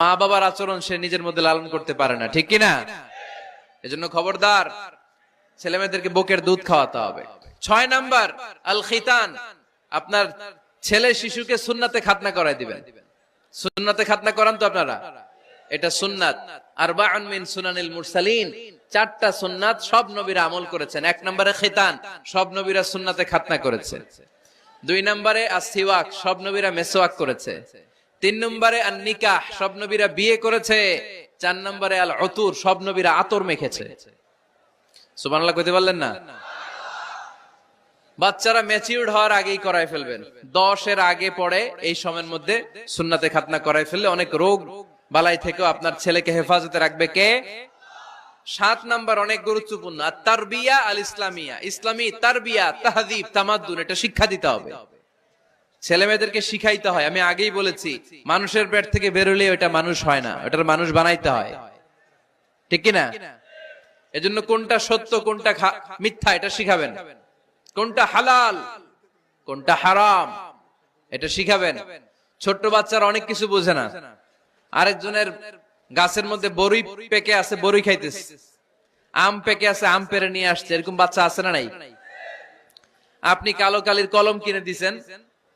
মা বাবার আচরণ সে নিজের মধ্যে লালন করতে পারে না, ঠিক কিনা? এজন্য খবরদার, ছেলে মেয়েদেরকে বুকের দুধ খাওয়াতে হবে। 6 নাম্বার আল খিতান, আপনার ছেলে শিশুকে সুন্নাতে খাতনা করাই দিবেন। সুন্নাতে খাতনা করান তো আপনারা? এটা সুন্নাত। আরবাউন মিন সুনানিল মুরসালিন, 4টা সুন্নাত সব নবীরা আমল করেছেন। 1 নম্বরে খিতান, সব নবীরা সুন্নাতে খাতনা করেছে। 2 নম্বরে আসসিওয়াক, সব নবীরা মেসওয়াক করেছে। 3 নম্বরে আন নিকাহ, সব নবীরা বিয়ে করেছে। 4 নম্বরে আল উতুর, সব নবীরা আতর মেখেছে। সুবহানাল্লাহ কইতে পারলেন না? বাচ্চারা ম্যাচিউরড হওয়ার আগেই করায় ফেলবেন। 10 এর আগে পড়ে এই সময়ের মধ্যে সুন্নাতে খাতনা করায় ফেললে অনেক রোগ বালাই থেকেও আপনার ছেলেকে হেফাজতে রাখবে কে? 7 নাম্বার অনেক গুরুত্বপূর্ণ, তারবিয়া আল ইসলামিয়া, ইসলামী তারবিয়া, তাহযীব, তামাদ্দুন, এটা শিক্ষা দিতে হবে। ছেলে মেয়েদেরকে শিখাইতে হয়। আমি আগেই বলেছি, মানুষের পেট থেকে বেরোলে ওটা মানুষ হয় না, ওটার মানুষ বানাইতে হয়, ঠিক কিনা? এজন্য কোনটা সত্য কোনটা মিথ্যা এটা শিখাবেন, কোনটা হালাল কোনটা হারাম এটা শিখাবেন। ছোট্ট বাচ্চারা অনেক কিছু বোঝে না। আরেকজনের গাছের মধ্যে বড়ই পেকে আছে, বড়ই খাইতেছে। আম পেকে আছে, আম পেরে নিয়ে আসছে। এরকম বাচ্চা আছে না নাই? আপনি কালো কালির কলম কিনে দিছেন,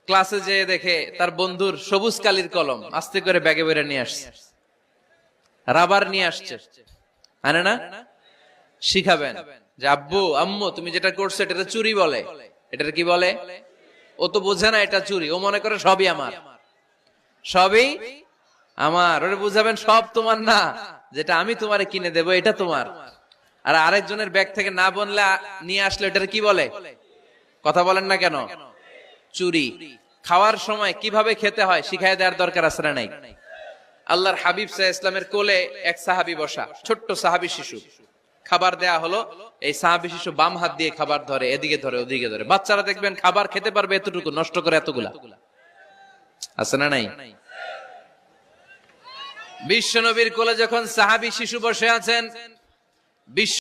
ক্লাসে যেয়ে দেখে তার বন্ধুর সবুজ কালির কলম আস্তে করে ব্যাগে বেরে নিয়ে আসছে, রাবার নিয়ে আসছে, আনে না? শিখাবেন যে আব্বু আম্মু তুমি যেটা করছো এটা চুরি বলে। এটা কি বলে? ও তো বোঝে না এটা চুরি, ও মনে করে সবই আমার, সবই আমার। ওরে বুঝাবেন সব তোমার না, যেটা আমি তোমারে কিনে দেবো এটা তোমার। আর আরেকজনের ব্যাগ থেকে না বললে নিয়ে আসলে এটা কি বলে? কথা বলেন না কেন? চুরি। খাওয়ার সময় কিভাবে খেতে হয় শিখাই দেওয়ার দরকার আছে না নাই? আল্লাহর হাবিব সাল্লাল্লাহু আলাইহি ওয়াসাল্লামের কোলে এক সাহাবী বসা, ছোট্ট সাহাবী শিশু। খাবার দেয়া হলো, এই সাহাবী শিশু বাম হাত দিয়ে খাবার ধরে, এদিকে ধরে ওদিকে ধরে। বাচ্চারা দেখবেন খাবার খেতে পারবে এতটুকু, নষ্ট করে এতগুলা, আছে না নাই? বিশ্ব নবীর কোলে যখন সাহাবী শিশু বসে আছেন, বিশ্ব